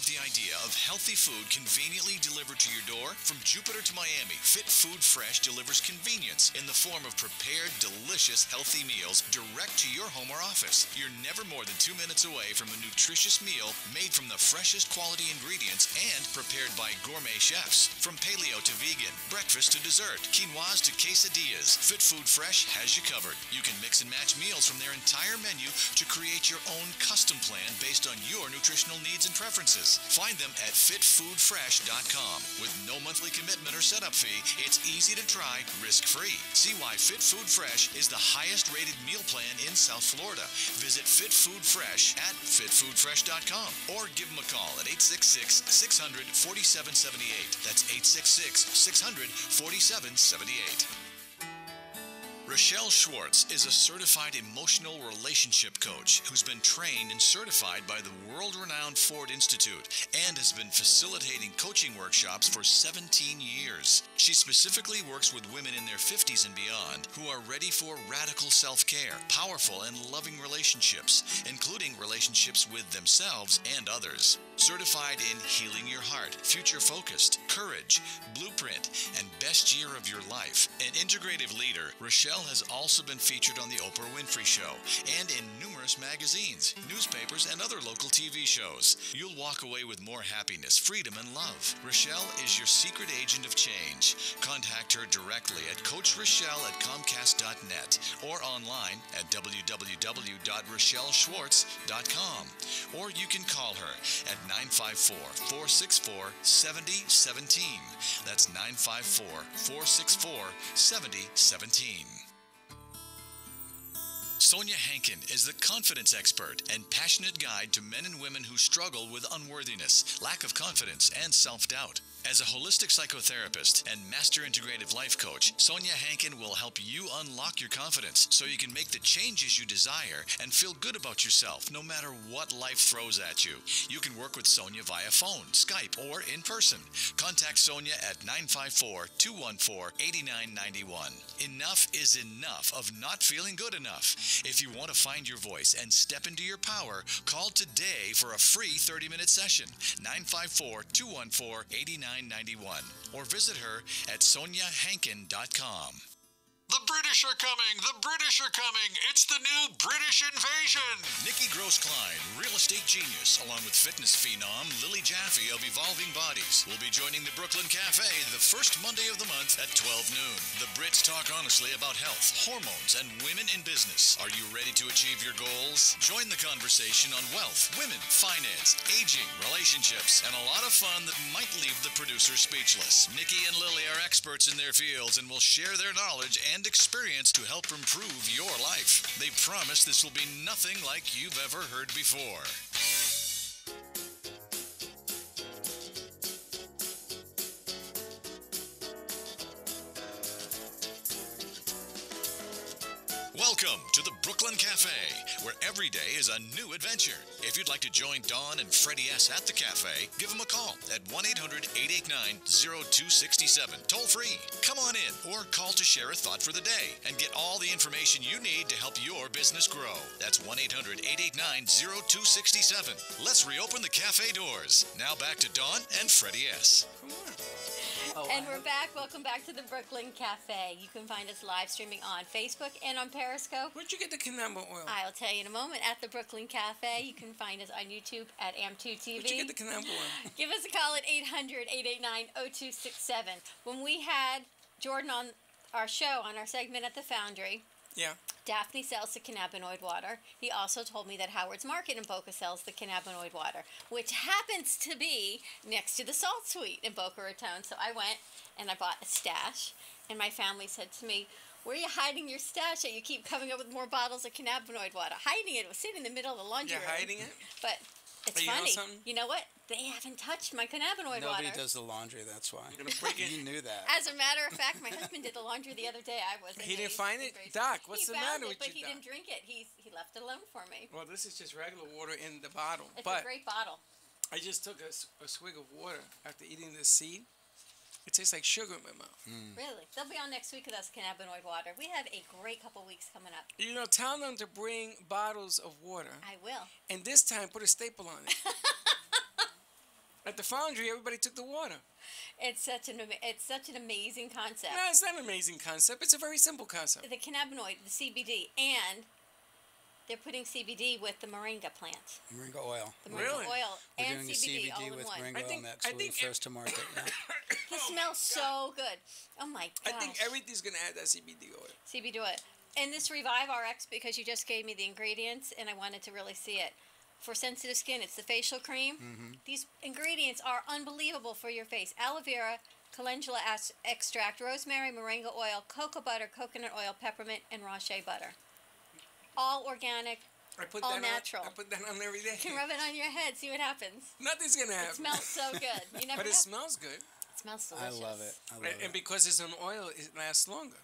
The idea of healthy food conveniently delivered to your door? From Jupiter to Miami, Fit Food Fresh delivers convenience in the form of prepared, delicious, healthy meals direct to your home or office. You're never more than 2 minutes away from a nutritious meal made from the freshest quality ingredients and prepared by gourmet chefs. From paleo to vegan, breakfast to dessert, quinoas to quesadillas, Fit Food Fresh has you covered. You can mix and match meals from their entire menu to create your own custom plan based on your nutritional needs and preferences. Find them at fitfoodfresh.com. With no monthly commitment or setup fee, it's easy to try, risk-free. See why Fit Food Fresh is the highest-rated meal plan in South Florida. Visit Fit Food Fresh at fitfoodfresh.com or give them a call at 866-600-4778. That's 866-600-4778. Rochelle Schwartz is a certified emotional relationship coach who's been trained and certified by the world-renowned Ford Institute and has been facilitating coaching workshops for 17 years. She specifically works with women in their 50s and beyond who are ready for radical self-care, powerful and loving relationships, including relationships with themselves and others. Certified in Healing Your Heart, Future Focused, Courage, Blueprint, and Best Year of Your Life. An integrative leader, Rochelle has also been featured on The Oprah Winfrey Show and in numerous magazines, newspapers, and other local TV shows. You'll walk away with more happiness, freedom, and love. Rochelle is your secret agent of change. Contact her directly at CoachRochelle@Comcast.net or online at www.RochelleSchwartz.com. Or you can call her at 954-464-7017. That's 954-464-7017. Sonia Hankin is the confidence expert and passionate guide to men and women who struggle with unworthiness, lack of confidence, and self-doubt. As a holistic psychotherapist and master integrative life coach, Sonia Hankin will help you unlock your confidence so you can make the changes you desire and feel good about yourself no matter what life throws at you. You can work with Sonia via phone, Skype, or in person. Contact Sonia at 954-214-8991. Enough is enough of not feeling good enough. If you want to find your voice and step into your power, call today for a free 30-minute session, 954-214-8991, or visit her at soniahankin.com. The British are coming! The British are coming! It's the new British invasion! Nikki Gross-Klein, real estate genius, along with fitness phenom Lily Jaffe of Evolving Bodies, will be joining the Brooklyn Cafe the first Monday of the month at 12 noon. The Brits talk honestly about health, hormones, and women in business. Are you ready to achieve your goals? Join the conversation on wealth, women, finance, aging, relationships, and a lot of fun that might leave the producer speechless. Nikki and Lily are experts in their fields and will share their knowledge and experience to help improve your life. They promise this will be nothing like you've ever heard before. Welcome to the Brooklyn Cafe, where every day is a new adventure. If you'd like to join Dawn and Freddy S. at the cafe, give them a call at 1-800-889-0267, toll free. Come on in or call to share a thought for the day and get all the information you need to help your business grow. That's 1-800-889-0267. Let's reopen the cafe doors. Now back to Dawn and Freddy S. And we're back. Welcome back to the Brooklyn Cafe. You can find us live streaming on Facebook and on Periscope. Where'd you get the cannabis oil? I'll tell you in a moment. At the Brooklyn Cafe. You can find us on YouTube at AM2TV. Where'd you get the cannabis oil? Give us a call at 800-889-0267. When we had Jordan on our show, on our segment at the Foundry, yeah, Daphne sells the cannabinoid water. He also told me that Howard's Market in Boca sells the cannabinoid water, which happens to be next to the Salt Suite in Boca Raton. So I went and I bought a stash, and my family said to me, "Where are you hiding your stash that you keep coming up with more bottles of cannabinoid water?" Hiding it. It was sitting in the middle of the laundry room. You're hiding it? But it's funny. You know what? They haven't touched my cannabinoid water. Nobody does the laundry, that's why. You're gonna break it. You knew that. As a matter of fact, my husband did the laundry the other day. I wasn't. He didn't find it? Doc, what's the matter with you, But he didn't drink it. He left it alone for me. Well, this is just regular water in the bottle. It's a great bottle. I just took a swig of water after eating this seed, It tastes like sugar in my mouth. Really? They'll be on next week with us, cannabinoid water. We have a great couple weeks coming up. You know, tell them to bring bottles of water. I will. And this time, put a staple on it. At the foundry, everybody took the water. It's such an amazing concept. No, it's not an amazing concept. It's a very simple concept. The cannabinoid, the CBD, and they're putting CBD with the moringa plant. Moringa oil. The moringa Really? oil We're and doing CBD a all CBD in with one. moringa oil next. I We'll be think first to market. Yeah. It smells so good. Oh my gosh. I think everything's going to add that CBD oil. CBD oil. And this Revive RX, because you just gave me the ingredients and I wanted to really see it. For sensitive skin, it's the facial cream. These ingredients are unbelievable for your face. Aloe vera, calendula extract, rosemary, moringa oil, cocoa butter, coconut oil, peppermint, and raw shea butter. All organic, all natural. I put that on every day. You can rub it on your head, see what happens. Nothing's going to happen. It smells so good. You never But know. it smells good. It smells I delicious. love it. And because it's an oil, it lasts longer.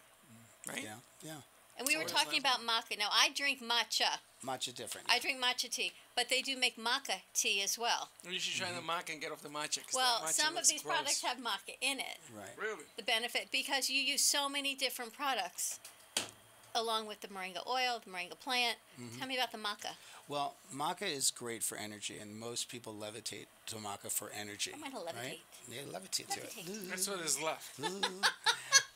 Right? Yeah, yeah. And we were So it's talking not- about maca. Now, I drink matcha. Matcha different. I drink matcha tea, but they do make maca tea as well. You should try the maca and get off the matcha. 'Cause Well, that matcha some of looks these gross. products have maca in it. Right. Really? The benefit, because you use so many different products along with the moringa oil, the moringa plant. Tell me about the maca. Well, maca is great for energy, and most people levitate to maca for energy. I'm gonna levitate. Right? They levitate to it. Levitate. That's what is left.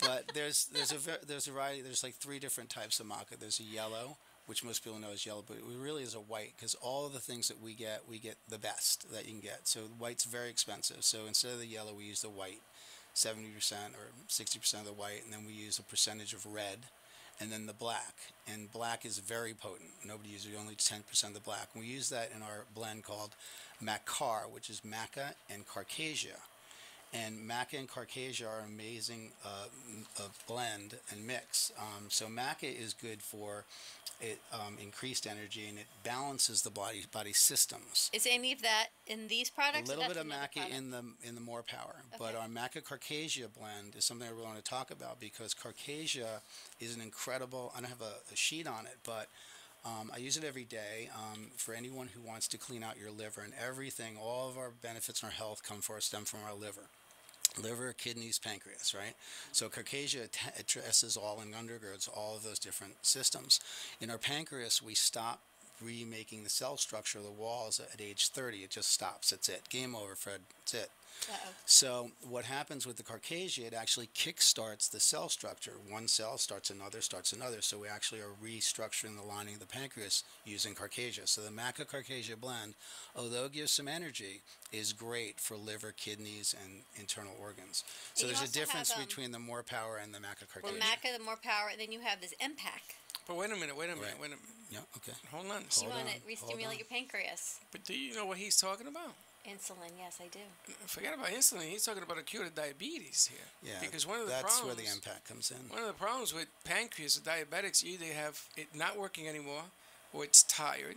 But there's a variety. There's like 3 different types of maca. There's a yellow, which most people know is yellow, but it really is a white, because all of the things that we get the best that you can get. So white's very expensive. So instead of the yellow, we use the white, 70% or 60% of the white, and then we use a percentage of red, and then the black. And black is very potent. Nobody uses only 10% of the black. And we use that in our blend called Macar, which is maca and carcasia. And maca and carcasia are amazing blend and mix. So maca is good for it, increased energy, and it balances the body systems. Is any of that in these products? A or little that's bit of another maca product? in the more power, but Okay. our maca carcasia blend is something I really want to talk about, because carcasia is an incredible. I don't have a sheet on it, but I use it every day for anyone who wants to clean out your liver and everything. All of our benefits in our health stem from our liver. Liver, kidneys, pancreas, right? So carcasia addresses all and undergirds all of those different systems. In our pancreas, we stop remaking the cell structure of the walls at age 30. It just stops. That's it. Game over, Fred. That's it. Uh-oh. So what happens with the carcasia, it actually kickstarts the cell structure. One cell starts another. So we actually are restructuring the lining of the pancreas using carcasia. So the maca carcasia blend, although it gives some energy, is great for liver, kidneys, and internal organs. So You there's a also difference have, between the more power and the maca The carcasia. maca, the more power, and then you have this MPAC. But wait a minute. Right. Yeah, okay. Hold on. You Hold want on, to hold re-stimulate on. your pancreas. But do you know what he's talking about? Insulin, yes, I do. Forget about insulin. He's talking about a cure to diabetes here. Yeah, Because one of the that's problems, where the impact comes in. one of the problems with pancreas, with diabetics, you either have it not working anymore, or it's tired,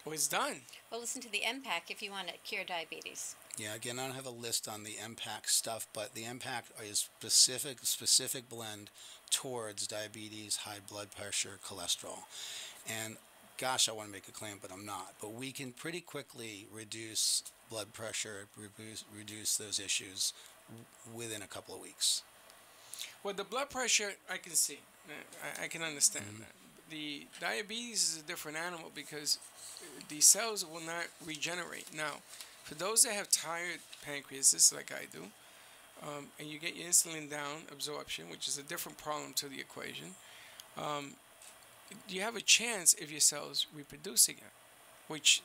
or it's done. Well, listen to the MPAC if you want to cure diabetes. Yeah, again, I don't have a list on the MPAC stuff, but the MPAC is specific blend towards diabetes, high blood pressure, cholesterol. And gosh, I want to make a claim, but I'm not. But we can pretty quickly reduce blood pressure, reduce those issues within a couple of weeks. Well, the blood pressure, I can see. I can understand that. The diabetes is a different animal because the cells will not regenerate. Now, for those that have tired pancreases, like I do, and you get your insulin down absorption, which is a different problem to the equation, you have a chance if your cells reproduce again, which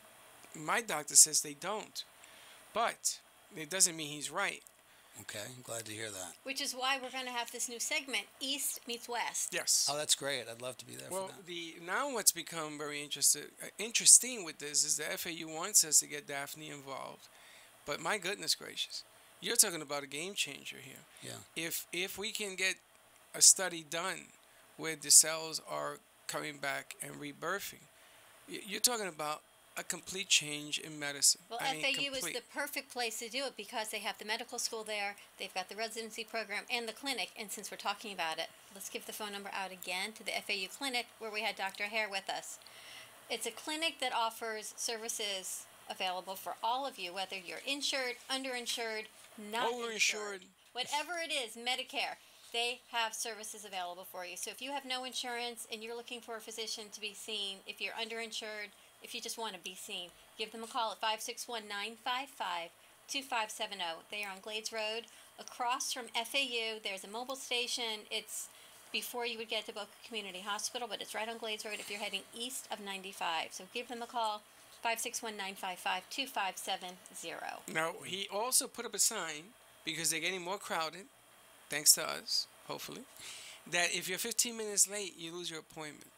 my doctor says they don't. But it doesn't mean he's right. Okay, I'm glad to hear that. Which is why we're going to have this new segment, East meets West. Yes. Oh, that's great. I'd love to be there Well, for that. now what's become very interesting with this is the FAU wants us to get Daphne involved, but my goodness gracious, you're talking about a game changer here. Yeah. If we can get a study done where the cells are coming back and rebirthing, you're talking about a complete change in medicine. Well, I mean, FAU is complete. the perfect place to do it because they have the medical school there, they've got the residency program, and the clinic. And since we're talking about it, let's give the phone number out again to the FAU clinic where we had Dr. Hare with us. It's a clinic that offers services available for all of you, whether you're insured, underinsured, not Overinsured. whatever it is, Medicare, they have services available for you. So if you have no insurance and you're looking for a physician to be seen, if you're underinsured, if you just want to be seen, give them a call at 561-955-2570. They are on Glades Road, across from FAU. There's a mobile station. It's before you would get to Boca Community Hospital, but it's right on Glades Road if you're heading east of 95. So give them a call, 561-955-2570. Now, he also put up a sign, because they're getting more crowded, thanks to us, hopefully, that if you're 15 minutes late, you lose your appointment.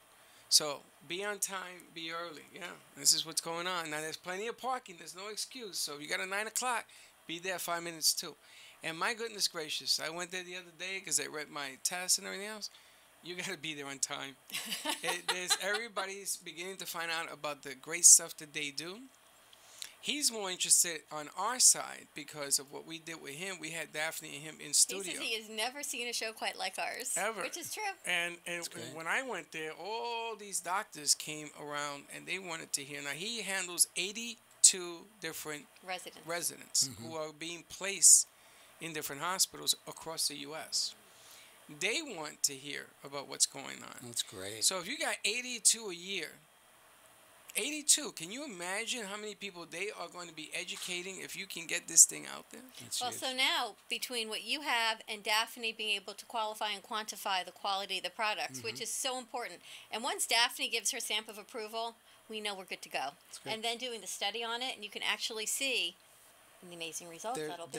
So be on time, be early. Yeah, this is what's going on. Now, there's plenty of parking. There's no excuse. So if you got a 9 o'clock, be there 5 minutes too. And my goodness gracious, I went there the other day because they read my test and everything else. You got to be there on time. Everybody's beginning to find out about the great stuff that they do. He's more interested on our side because of what we did with him. We had Daphne and him in studio. He says he has never seen a show quite like ours. Ever. Which is true. And when I went there, all these doctors came around and they wanted to hear. Now, he handles 82 different residents who are being placed in different hospitals across the U.S. They want to hear about what's going on. That's great. So if you got 82 a year, 82, can you imagine how many people they are going to be educating if you can get this thing out there? That's well, huge. so now, between what you have and Daphne being able to qualify and quantify the quality of the products, which is so important, and once Daphne gives her stamp of approval, we know we're good to go. And then doing the study on it, and you can actually see the amazing results that'll be.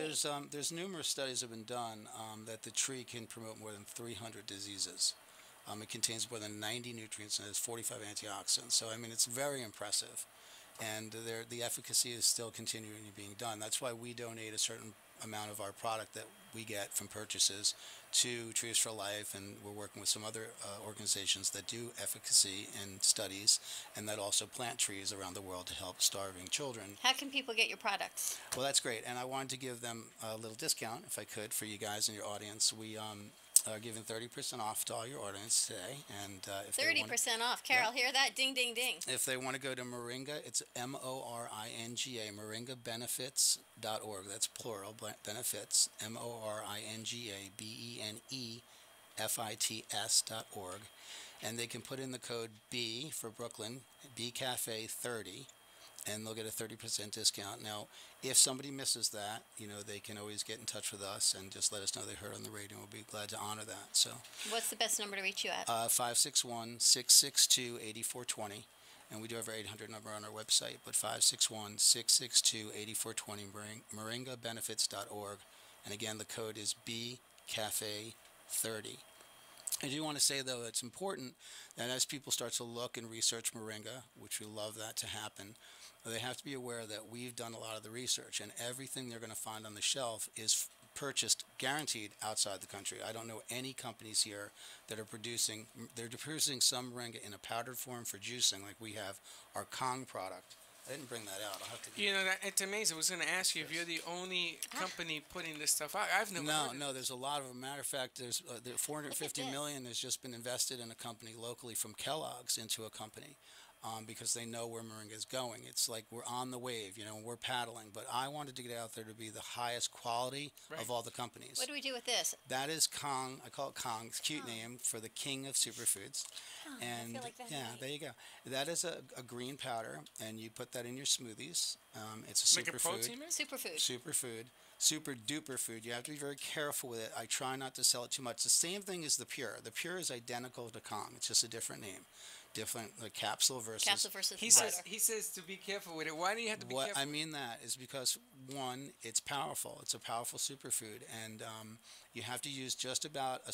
There's numerous studies have been done that the tree can promote more than 300 diseases. It contains more than 90 nutrients and has 45 antioxidants. So, I mean, it's very impressive. And the efficacy is still continuing being done. That's why we donate a certain amount of our product that we get from purchases to Trees for Life, and we're working with some other organizations that do efficacy and studies, and that also plant trees around the world to help starving children. How can people get your products? Well, that's great, and I wanted to give them a little discount, if I could, for you guys and your audience. We are giving 30% off to all your audience today, and if 30% off. Carol, hear that? Ding, ding, ding. If they want to go to Moringa, it's Moringa, moringabenefits.org. That's plural, benefits, moringabenefits.org. And they can put in the code B for Brooklyn, BCafe30, and they'll get a 30% discount. Now, if somebody misses that, they can always get in touch with us and just let us know they heard on the radio. We'll be glad to honor that. So, what's the best number to reach you at? 561-662-8420. And we do have our 800 number on our website, but 561-662-8420, moringabenefits.org. And again, the code is BCafe30. I do want to say, though, it's important that as people start to look and research moringa, which we love that to happen, they have to be aware that we've done a lot of the research, and everything they're going to find on the shelf is purchased, guaranteed, outside the country. I don't know any companies here that are producing some moringa in a powdered form for juicing, like we have our Kong product. I didn't bring that out. I'll have to. It's amazing. I was going to ask you if you're the only company putting this stuff out. I've never heard of it. There's a lot of them. Matter of fact, there's $450 million has just been invested in a company locally from Kellogg's into a company. Because they know where moringa is going. It's like we're on the wave, we're paddling. But I wanted to get out there to be the highest quality of all the companies. What do we do with this? That is Kong. I call it Kong. It's a cute name for the king of superfoods. I feel like that's right. There you go. That is a green powder, and you put that in your smoothies. It's a like superfood. A protein mix? Superfood. Super duper food. You have to be very careful with it. I try not to sell it too much. The same thing as the Pure. The Pure is identical to Kong. It's just a different name. Different, like capsule versus he says to be careful with it. Why do you have to be careful? What I mean that is because, one, it's powerful. It's a powerful superfood, and you have to use just about a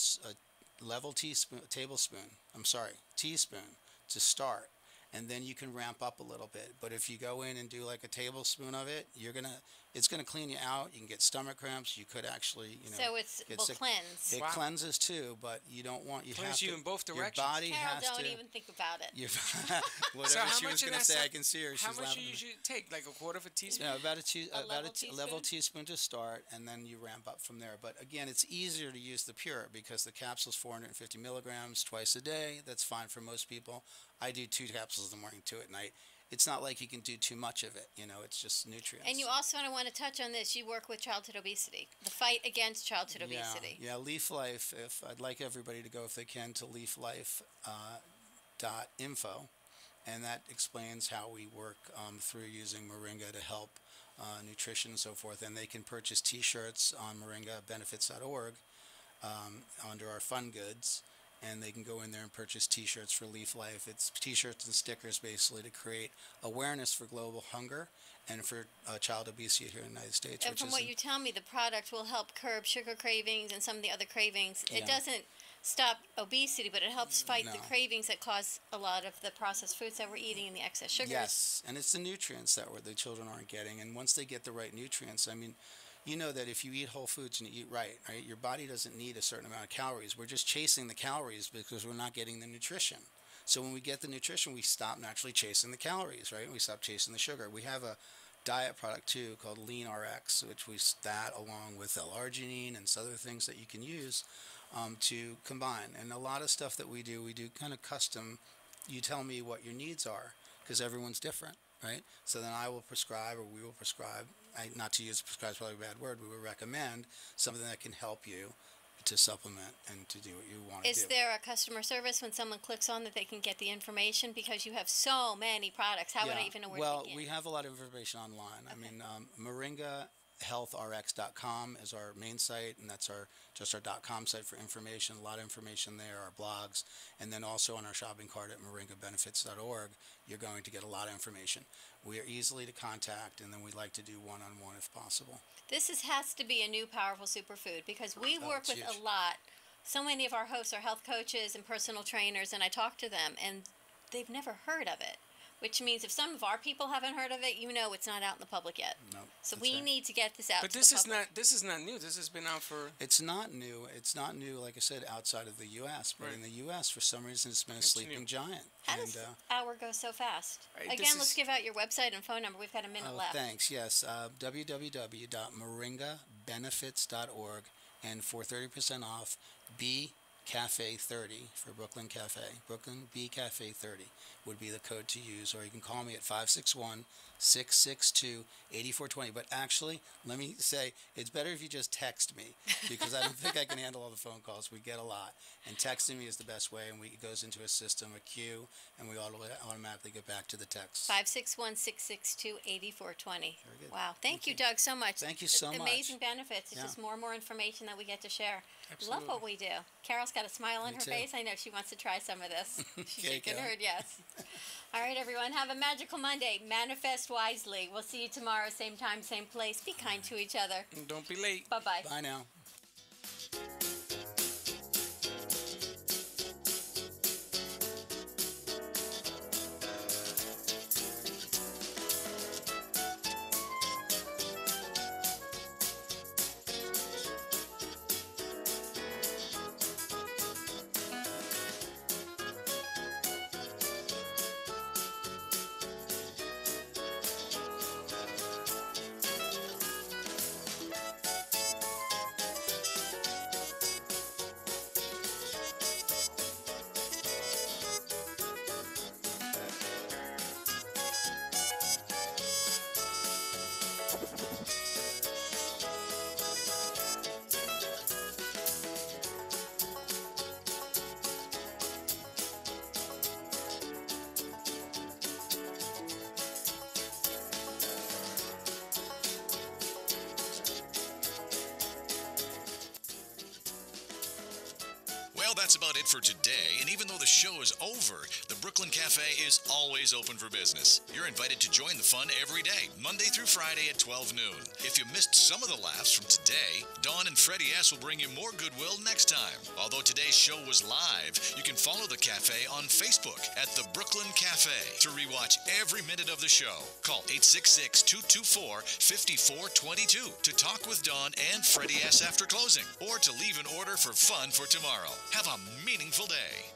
level teaspoon to start, and then you can ramp up a little bit. But if you go in and do like a tablespoon of it, it's gonna clean you out. You can get stomach cramps. You could actually, So it will cleanse. It cleanses too, but you don't want cleanse you in both directions. Your body Carol, has don't to. even think about it. Whatever she was gonna say, I can see her. How much do you usually take? Like a quarter of a teaspoon? About a level teaspoon to start, and then you ramp up from there. But again, it's easier to use the Pure because the capsule's 450 milligrams twice a day. That's fine for most people. I do 2 capsules in the morning, 2 at night. it's not like you can do too much of it. It's just nutrients. And you also want to touch on this. You work with childhood obesity, the fight against childhood obesity. Yeah, Leaf Life. If I'd like everybody to go, if they can, to leaflife.info, and that explains how we work through using moringa to help nutrition and so forth. And they can purchase T-shirts on moringabenefits.org under our fun goods. And they can go in there and purchase T-shirts for Leaf Life. It's T-shirts and stickers basically to create awareness for global hunger and for child obesity here in the United States. And from what you tell me, the product will help curb sugar cravings and some of the other cravings. It doesn't stop obesity, but it helps fight the cravings that cause a lot of the processed foods that we're eating and the excess sugars. Yes, and it's the nutrients that the children aren't getting. And once they get the right nutrients, I mean, you know that if you eat whole foods and you eat right, your body doesn't need a certain amount of calories. We're just chasing the calories because we're not getting the nutrition. So when we get the nutrition, we stop naturally chasing the calories, right? We stop chasing the sugar. We have a diet product too called Lean RX, which that along with L-arginine and some other things that you can use to combine. And a lot of stuff that we do kind of custom. You tell me what your needs are because everyone's different. Right? So then I will prescribe, or we will prescribe, not to use prescribe is probably a bad word, we will recommend something that can help you to supplement and to do what you want to do. Is there a customer service when someone clicks on that they can get the information? Because you have so many products. How would I even know where to begin? Well, we have a lot of information online. Okay. I mean, moringahealthrx.com is our main site, and that's our .com site for information. A lot of information there, our blogs, and then also on our shopping cart at moringabenefits.org, you're going to get a lot of information. We are easily to contact, and then we like to do one-on-one if possible. This has to be a new powerful superfood because we work with a lot. So many of our hosts are health coaches and personal trainers, and I talk to them, and they've never heard of it. Which means if some of our people haven't heard of it, it's not out in the public yet. No. So we need to get this out. But to this the public. this is not new. This has been out for. It's not new. It's not new, like I said, outside of the U.S. But in the U.S., for some reason, it's been a sleeping giant. How does hour go so fast? Again, let's give out your website and phone number. We've got a minute left. Thanks. Yes, www.moringabenefits.org, and for 30% off, Cafe 30 for Brooklyn Cafe. Brooklyn B Cafe 30 would be the code to use, or you can call me at 561-662-8420. But actually, let me say, it's better if you just text me because I don't think I can handle all the phone calls. We get a lot. And texting me is the best way, and it goes into a system, a queue, and we automatically get back to the text. 561-662-8420. Wow. Thank you, Doug, so much. Thank you so much. Amazing benefits. It's just more and more information that we get to share. Absolutely. Love what we do. Carol's got a smile on her face. I know she wants to try some of this. She's shaking her head yes. All right, everyone. Have a magical Monday. Manifest wisely. We'll see you tomorrow, same time, same place. Be kind to each other. And don't be late. Bye-bye. Bye now. Well, that's about it for today, and even though the show is over, the Brooklyn Cafe is always open for business. You're invited to join the fun every day, Monday through Friday at 12 noon. If you missed some of the laughs from today, Dawn and Freddy S. will bring you more goodwill next time. Although today's show was live, you can follow the cafe on Facebook at the Brooklyn Cafe to rewatch every minute of the show. Call 866-224-5422 to talk with Dawn and Freddy S. after closing, or to leave an order for fun for tomorrow. Have a meaningful day.